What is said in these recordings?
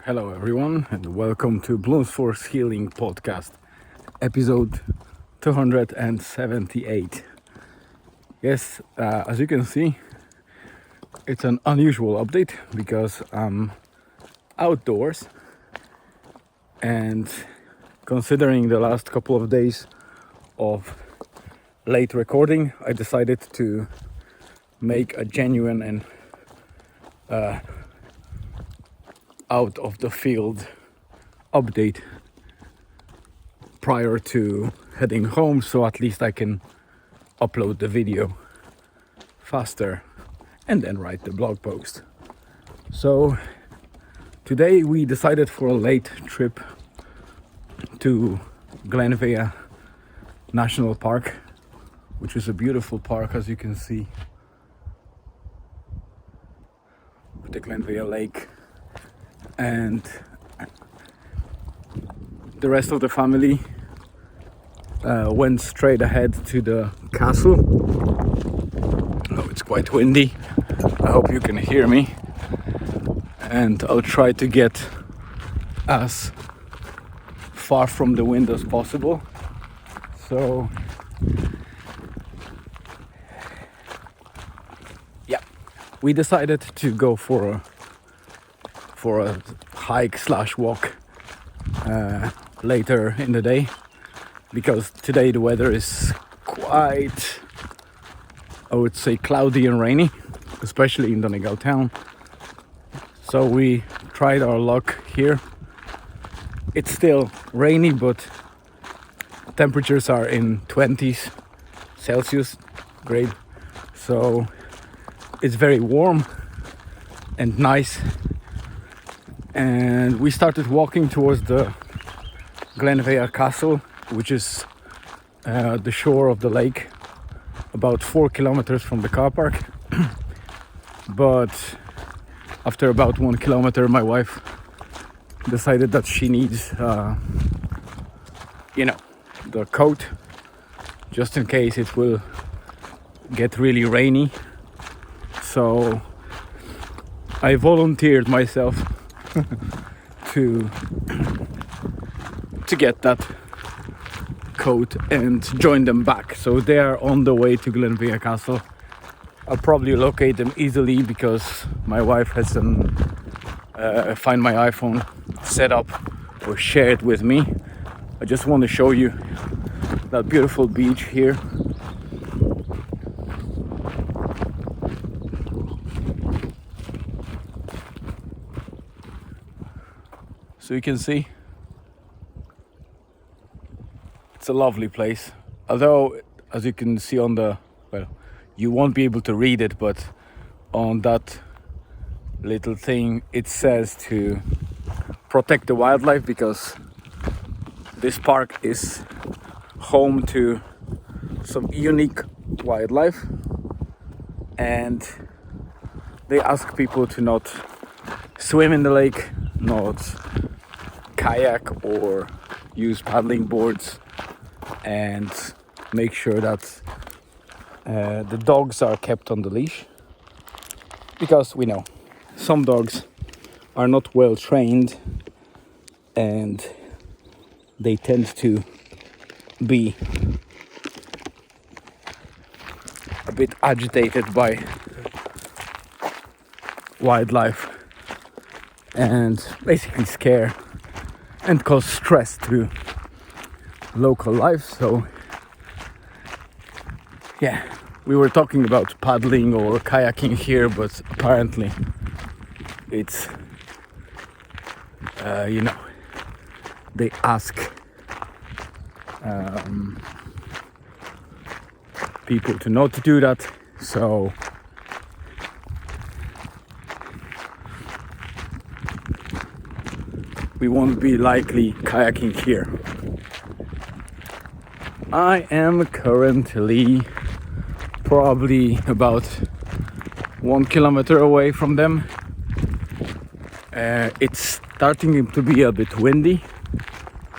Hello everyone and welcome to Bloom's Force Healing Podcast, episode 278. Yes, as you can see, it's an unusual update because I'm outdoors, and considering the last couple of days of late recording, I decided to make a genuine and out of the field update prior to heading home, so at least I can upload the video faster and then write the blog post. So today we decided for a late trip to Glenveagh National Park, which is a beautiful park, as you can see, with the Glenveagh Lake. And the rest of the family went straight ahead to the castle. Oh, it's quite windy. I hope you can hear me. And I'll try to get as far from the wind as possible. So yeah, we decided to go for a hike / walk later in the day, because today the weather is quite, I would say, cloudy and rainy, especially in Donegal town. So we tried our luck here. It's still rainy, but temperatures are in 20s Celsius grade, so it's very warm and nice. And we started walking towards the Glenveagh Castle, which is the shore of the lake, about 4 kilometers from the car park. But after about 1 kilometer, my wife decided that she needs, the coat, just in case it will get really rainy. So I volunteered myself to get that coat and join them back. So they are on the way to Glenveagh Castle. I'll probably locate them easily because my wife has Find My iPhone set up or shared with me. I just want to show you that beautiful beach here. So you can see, it's a lovely place. Although, as you can see on you won't be able to read it, but on that little thing it says to protect the wildlife, because this park is home to some unique wildlife, and they ask people to not swim in the lake, not kayak or use paddling boards, and make sure that the dogs are kept on the leash, because we know some dogs are not well trained and they tend to be a bit agitated by wildlife and basically scare and cause stress to local life. So yeah, we were talking about paddling or kayaking here, but apparently it's they ask people to not to do that. So we won't be likely kayaking here. I am currently probably about 1 kilometer away from them. It's starting to be a bit windy,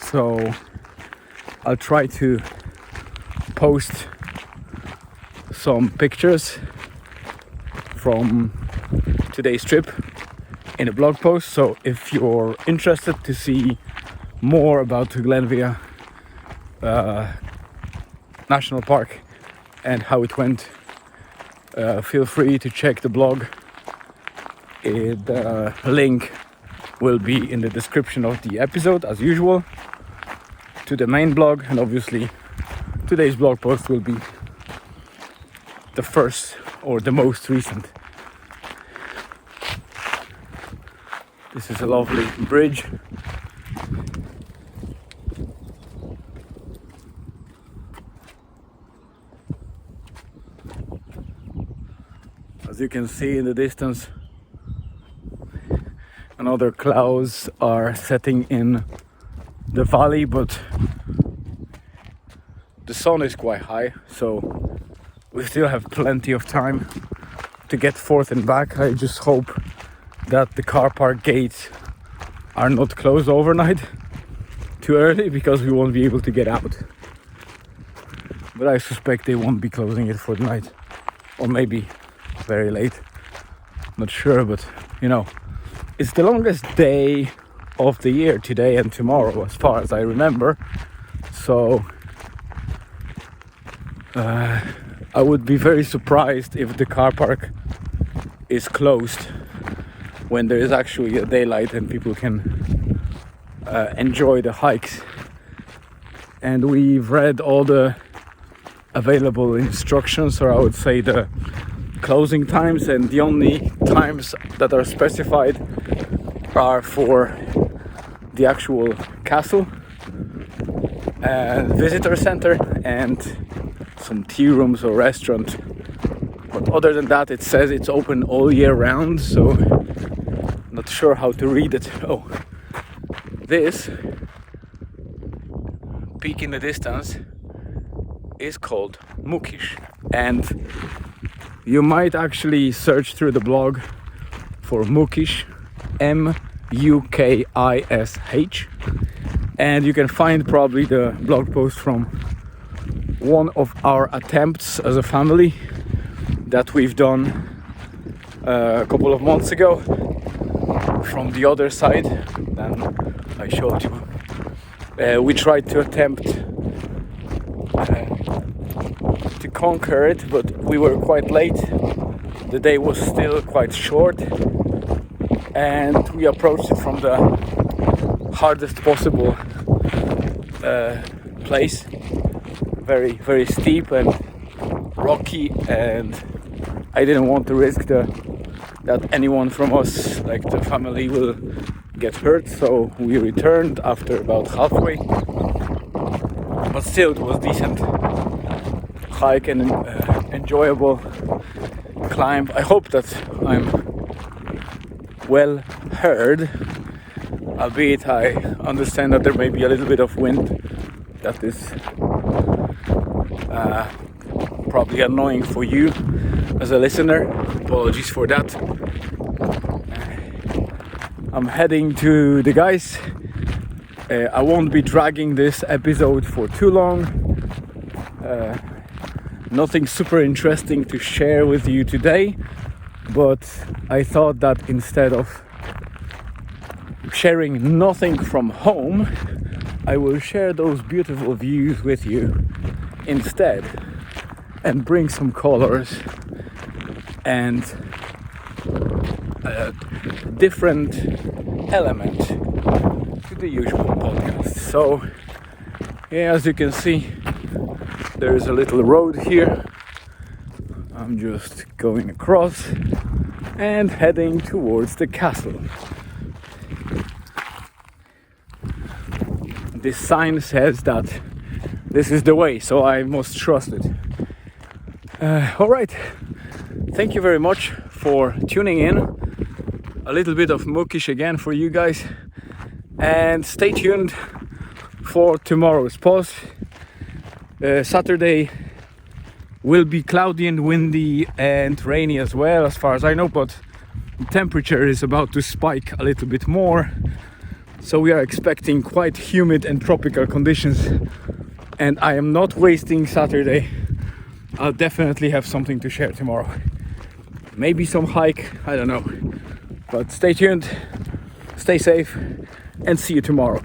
so I'll try to post some pictures from today's trip in a blog post. So if you're interested to see more about Glenvia National Park and how it went, feel free to check the blog. The link will be in the description of the episode as usual to the main blog, and obviously today's blog post will be the first or the most recent. This is a lovely bridge. As you can see in the distance, another clouds are setting in the valley, but the sun is quite high, so we still have plenty of time to get forth and back. I just hope that the car park gates are not closed overnight too early, because we won't be able to get out. But I suspect they won't be closing it for the night, or maybe very late, not sure. But you know, it's the longest day of the year, today and tomorrow, as far as I remember. So I would be very surprised if the car park is closed when there is actually a daylight and people can enjoy the hikes. And we've read all the available instructions, or I would say the closing times, and the only times that are specified are for the actual castle and visitor center and some tea rooms or restaurant. But other than that, it says it's open all year round, so not sure how to read it. Oh, this peak in the distance is called Mukish, and you might actually search through the blog for Mukish, M-U-K-I-S-H, and you can find probably the blog post from one of our attempts as a family that we've done a couple of months ago from the other side than I showed you. We tried to attempt to conquer it, but we were quite late. The day was still quite short, and we approached it from the hardest possible place. Very, very steep and rocky, and I didn't want to risk that anyone from us, like the family, will get hurt, so we returned after about halfway. But still, it was decent hike and enjoyable climb. I hope that I'm well heard, albeit I understand that there may be a little bit of wind that is probably annoying for you as a listener. Apologies for that. I'm heading to the guys. I won't be dragging this episode for too long. Nothing super interesting to share with you today, but I thought that instead of sharing nothing from home, I will share those beautiful views with you instead, and bring some colors and a different element to the usual podcast. So yeah, as you can see, there is a little road here. I'm just going across and heading towards the castle. This sign says that this is the way, so I must trust it. Alright, thank you very much for tuning in. A little bit of Mukish again for you guys, and stay tuned for tomorrow's post. Saturday will be cloudy and windy and rainy as well, as far as I know, but the temperature is about to spike a little bit more, so we are expecting quite humid and tropical conditions. And I am not wasting Saturday. I'll definitely have something to share tomorrow. Maybe some hike, I don't know. But stay tuned, stay safe, and see you tomorrow.